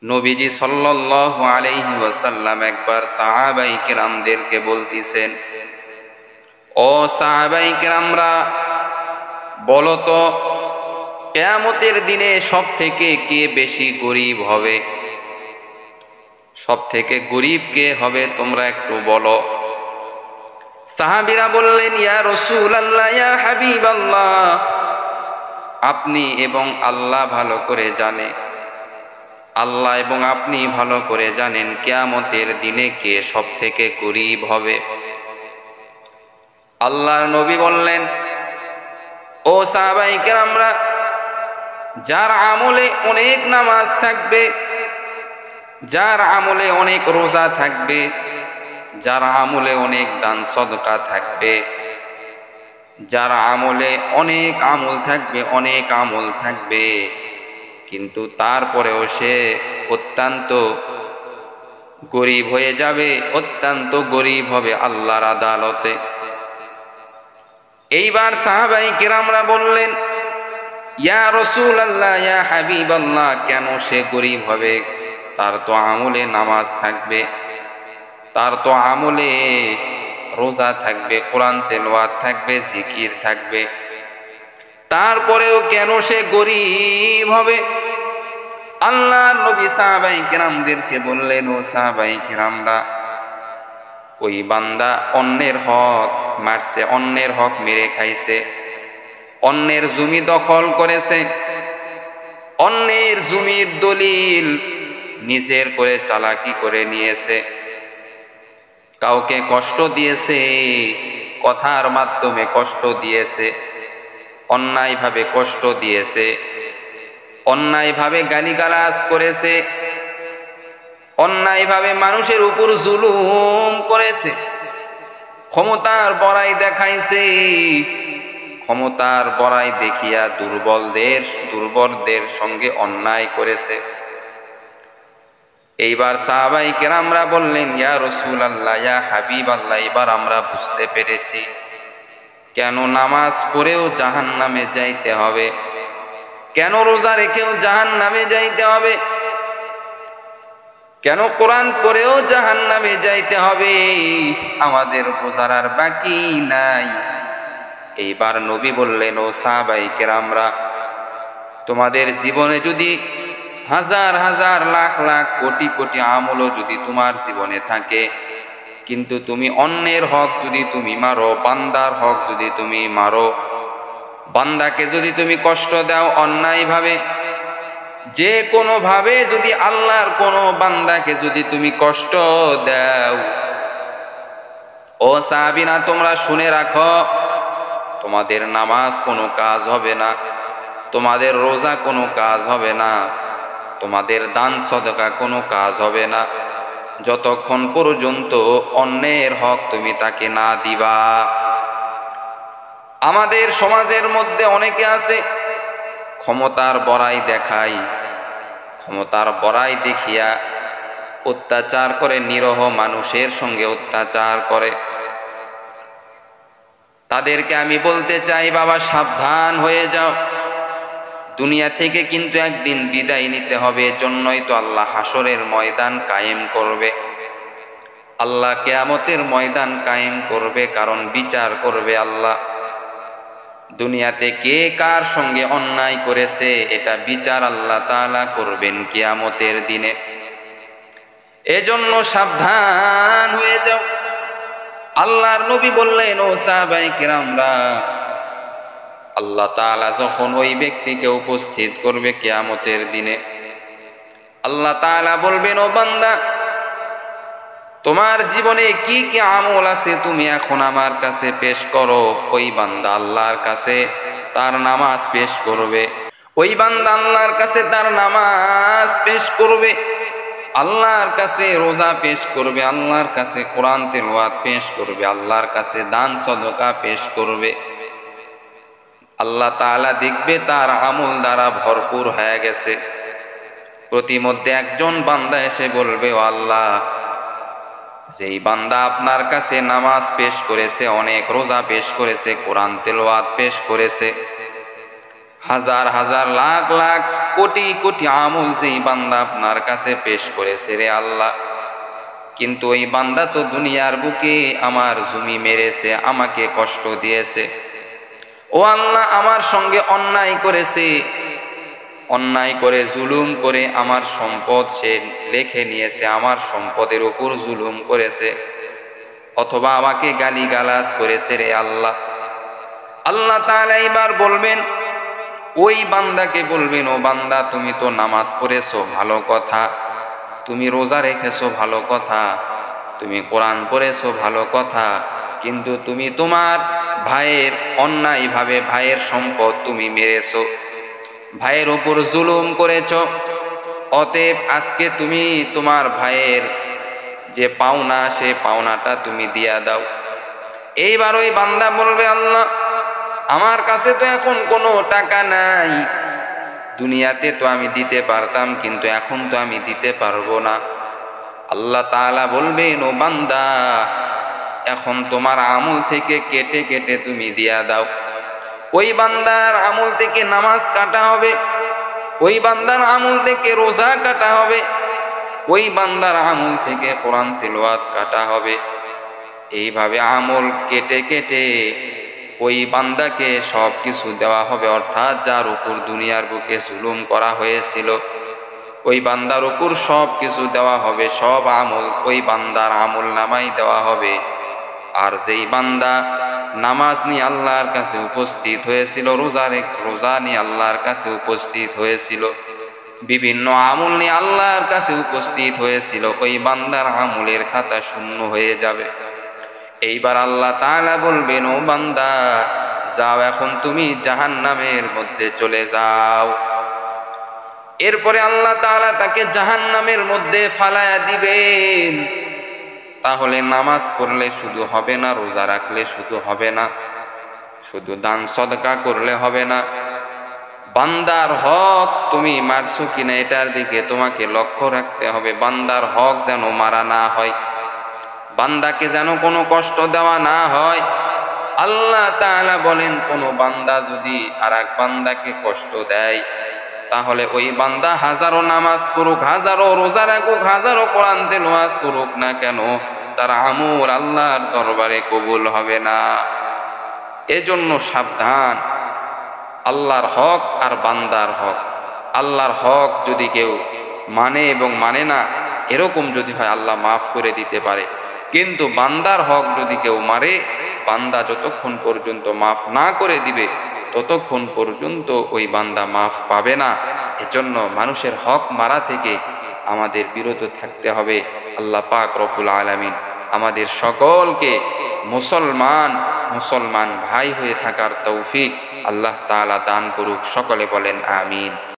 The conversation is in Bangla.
নবীজি সাল্লাল্লাহু আলাইহি ওয়াসাল্লাম একবার সাহাবায়ে কেরামদেরকে বলতেছেন, ও সাহাবায়ে কেরামরা, বলো তো কিয়ামতের দিনে সবথেকে কে বেশি গরীব হবে? সবথেকে গরীব কে হবে তোমরা একটু বলো। সাহাবীরা বললেন, ইয়া রাসূলুল্লাহ, ইয়া হাবিবাল্লাহ, আপনি এবং আল্লাহ ভালো করে জানে, আল্লাহ এবং আপনি ভালো করে জানেন কিয়ামতের দিনে কে সবথেকে গরীব হবে। আল্লাহর নবী বললেন, ও সাহাবায়ে কেরামরা, যার আমলে অনেক নামাজ থাকবে, যার আমলে অনেক রোজা থাকবে, যার আমলে অনেক দান সদকা থাকবে, যার আমলে অনেক আমল থাকবে, কিন্তু তারপরেও সে অত্যন্ত গরীব হয়ে যাবে, অত্যন্ত গরীব হবে আল্লাহর আদালতে। এইবার সাহাবায়ে কেরামরা বললেন, ইয়া রাসূলুল্লাহ, ইয়া হাবিবাল্লাহ, কেন সে গরীব হবে? তার তো আমলে নামাজ থাকবে, তার তো আমলে রোজা থাকবে, কোরআন তেলাওয়াত থাকবে, জিকির থাকবে, তারপরেও কেন সে গরীব হবে? আল্লাহর নবী সাহাবায়ে কেরামদেরকে বললেন, ও সাহাবায়ে কেরামরা, ওই বান্দা অন্যের হক মারছে, অন্যের হক মেরে খাইছে, অন্যের জমি দখল করেছে, অন্যের জমির দলিল নিজের করে চালাকি করে নিয়েছে, কাউকে কষ্ট দিয়েছে, কথার মাধ্যমে কষ্ট দিয়েছে, অন্যায়ভাবে কষ্ট দিয়েছে, অন্যায়ভাবে গালিগালাজ করেছে, অন্যায়ভাবে মানুষের উপর জুলুম করেছে, ক্ষমতার বড়াই দেখাইছে, ক্ষমতার বড়াই দেখিয়া দুর্বলদের সঙ্গে অন্যায় করেছে। এইবার সাহাবায়ে কেরামরা বললেন, ইয়া রাসূলুল্লাহ, ইয়া হাবিবাল্লাহ, এবার আমরা বুঝতে পেরেছি কেন নামাজ পড়েও জাহান্নামে যাইতে হবে, কেন রোজা রেখেও জাহান্নামে যাইতে হবে, কেন কোরআন পড়েও জাহান্নামে যাইতে হবে, আমাদের বোঝার আর বাকি নাই। এইবার নবী বললেন, ও সাহাবায়ে কেরামরা, তোমাদের জীবনে যদি হাজার হাজার লাখ লাখ কোটি কোটি আমলও যদি তোমার জীবনে থাকে, কিন্তু তুমি অন্যের হক যদি তুমি মারো, বান্দার হক যদি তুমি মারো, বান্দাকে যদি তুমি কষ্ট দাও অন্যায়ভাবে, যে কোনো ভাবে যদি আল্লাহর কোনো বান্দাকে যদি তুমি কষ্ট দাও, ও সাহাবীরা, তোমরা শুনে রাখো, তোমাদের নামাজ কোনো কাজ হবে না, তোমাদের রোজা কোনো কাজ হবে না, তোমাদের দান সদকা কোনো কাজ হবে না, যতক্ষণ পর্যন্ত অন্যের হক তুমি তাকে না দিবা। আমাদের সমাজের মধ্যে অনেকে আছে ক্ষমতার বড়াই দেখায়, ক্ষমতার বড়াই দেখিয়া অত্যাচার করে, নিরহ মানুষের সঙ্গে অত্যাচার করে। তাদেরকে আমি বলতে চাই, বাবা সাবধান হয়ে যাও, দুনিয়া থেকে কিন্তু একদিন বিদায় নিতে হবে। এজন্যই তো আল্লাহ হাসরের ময়দান কায়েম করবে, আল্লাহ কিয়ামতের ময়দান কায়েম করবে, কারণ বিচার করবে আল্লাহ। দুনিয়াতে কে কার সঙ্গে অন্যায় করেছে এটা বিচার আল্লাহ তাআলা করবেন কিয়ামতের দিনে। এজন্য সাবধান হয়ে যাও। আল্লাহর নবী বললেন, ও সাহাবায়ে কেরামরা, আল্লাহ তাআলা যখন ওই ব্যক্তিকে উপস্থিত করবে কিয়ামতের দিনে, আল্লাহ তাআলা বলবেন, ও বান্দা, তোমার জীবনে কি কি আমল আছে তুমি এখন আমার কাছে পেশ করো। ওই বান্দা আল্লাহর কাছে তার নামাজ পেশ করবে, ওই বান্দা আল্লাহর কাছে তার নামাজ পেশ করবে, আল্লাহর কাছে রোজা পেশ করবে, আল্লাহর কাছে কোরআন তেলাওয়াত পেশ করবে, আল্লাহর কাছে দান সদকা পেশ করবে। আল্লাহ তাআলা দেখবে তার আমল দ্বারা ভরপুর হয়ে গেছে। প্রতিমধ্যে একজন বান্দা এসে বলবে, ও আল্লাহ, যেই বান্দা আপনার কাছে নামাজ পেশ করেছে, অনেক রোজা পেশ করেছে, কোরআন তেলাওয়াত পেশ করেছে, হাজার হাজার লাখ লাখ কোটি কোটি আমল যেই বান্দা আপনার কাছে পেশ করেছে রে আল্লাহ, কিন্তু ওই বান্দা তো দুনিয়ার বুকে আমার জমি মেরেছে, আমাকে কষ্ট দিয়েছে। ও আল্লাহ, আমার সঙ্গে অন্যায় করেছে, অন্যায় করে জুলুম করে আমার সম্পদ সে লেখে নিয়েছে, আমার সম্পদের উপর জুলুম করেছে, অথবা আমাকে গালিগালাজ করেছে রে আল্লাহ। আল্লাহ তাআলা এবার বলবেন, ওই বান্দাকে বলবেন, ও বান্দা তুমি তো নামাজ পড়েছো, ভালো কথা, তুমি রোজা রেখেছো, ভালো কথা, তুমি কোরআন পড়েছো, ভালো কথা, কিন্তু তুমি তোমার ভাইয়ের অন্যায়ভাবে ভাইয়ের সম্পদ তুমি মেরেছো, ভাইয়ের উপর জুলুম করেছো। অতএব আজকে তুমি তোমার ভাইয়ের যে পাওনা, সে পাওনাটা তুমি দিয়া দাও। এইবার ওই বান্দা বলবে, আল্লাহ আমার কাছে তো এখন কোনো টাকা নাই, দুনিয়াতে তো আমি দিতে পারতাম, কিন্তু এখন তো আমি দিতে পারবো না। আল্লাহ তাআলা বলবেন, ও বান্দা এখন তোমার আমল থেকে কেটে কেটে তুমি দিয়া দাও। ওই বান্দার আমল থেকে নামাজ কাটা হবে, ওই বান্দার আমল থেকে রোজা কাটা হবে, ওই বান্দার আমল থেকে কোরআন তিলাওয়াত কাটা হবে। এইভাবে আমল কেটে কেটে ওই বান্দাকে সব কিছু দেওয়া হবে, অর্থাৎ যার উপর দুনিয়ার বুকে জুলুম করা হয়েছিল ওই বান্দার উপর সব কিছু দেওয়া হবে, সব আমল ওই বান্দার আমল নামাই দেওয়া হবে। আর যেই বান্দা নামাজ নিয়ে আল্লাহর কাছে উপস্থিত হয়েছিল, রোজা নিয়ে আল্লাহর কাছে উপস্থিত হয়েছিল, বিভিন্ন আমল নিয়ে আল্লাহর কাছে উপস্থিত হয়েছিল, ওই বান্দার আমলের খাতা শূন্য হয়ে যাবে। এইবার আল্লাহ তাআলা বলবেন, ও বান্দা যাও, এখন তুমি জাহান্নামের মধ্যে চলে যাও। এরপরে আল্লাহ তাআলা তাকে জাহান্নামের মধ্যে ফালায়া দিবেন। তাহলে নামাজ পড়লে শুধু হবে না, রোজা রাখলে শুধু হবে না, শুধু দান সদকা করলে হবে না, বান্দার হক তুমি মারছো কিনা এটার দিকে তোমাকে লক্ষ্য রাখতে হবে। বান্দার হক যেন মারা না হয়, বান্দাকে যেন কোনো কষ্ট দেওয়া না হয়। আল্লাহ তাআলা বলেন, কোনো বান্দা যদি আর এক বান্দাকে কষ্ট দেয়, তাহলে ওই বান্দা হাজারো নামাজ পড়ুক, হাজারো রোজা রাখুক, হাজারো কোরআন তেলাওয়াত করুক না কেন, তার আমল আল্লাহর দরবারে কবুল হবে না। এজন্য সাবধান, আল্লাহর হক আর বান্দার হক। আল্লাহর হক যদি কেউ মানে এবং মানে না, এরকম যদি হয় আল্লাহ মাফ করে দিতে পারে, কিন্তু বান্দার হক যদি কেউ মারে, বান্দা যতক্ষণ পর্যন্ত মাফ না করে দিবে ততক্ষণ পর্যন্ত ওই বান্দা মাফ পাবে না। এজন্য মানুষের হক মারা থেকে আমাদের বিরত থাকতে হবে। আল্লাহ পাক রব্বুল আলামিন আমাদের সকলকে মুসলমান ভাই হয়ে থাকার তৌফিক আল্লাহ তাআলা দান করুক। সকলে বলেন আমিন।